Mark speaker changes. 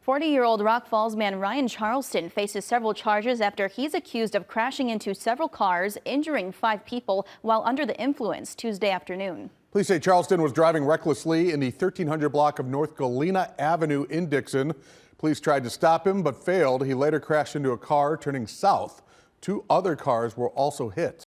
Speaker 1: 40-year-old Rock Falls man Ryan Charleston faces several charges after he's accused of crashing into several cars, injuring 5 people while under the influence Tuesday afternoon.
Speaker 2: Police say Charleston was driving recklessly in the 1300 block of North Galena Avenue in Dixon. Police tried to stop him but failed. He later crashed into a car turning south. 2 other cars were also hit.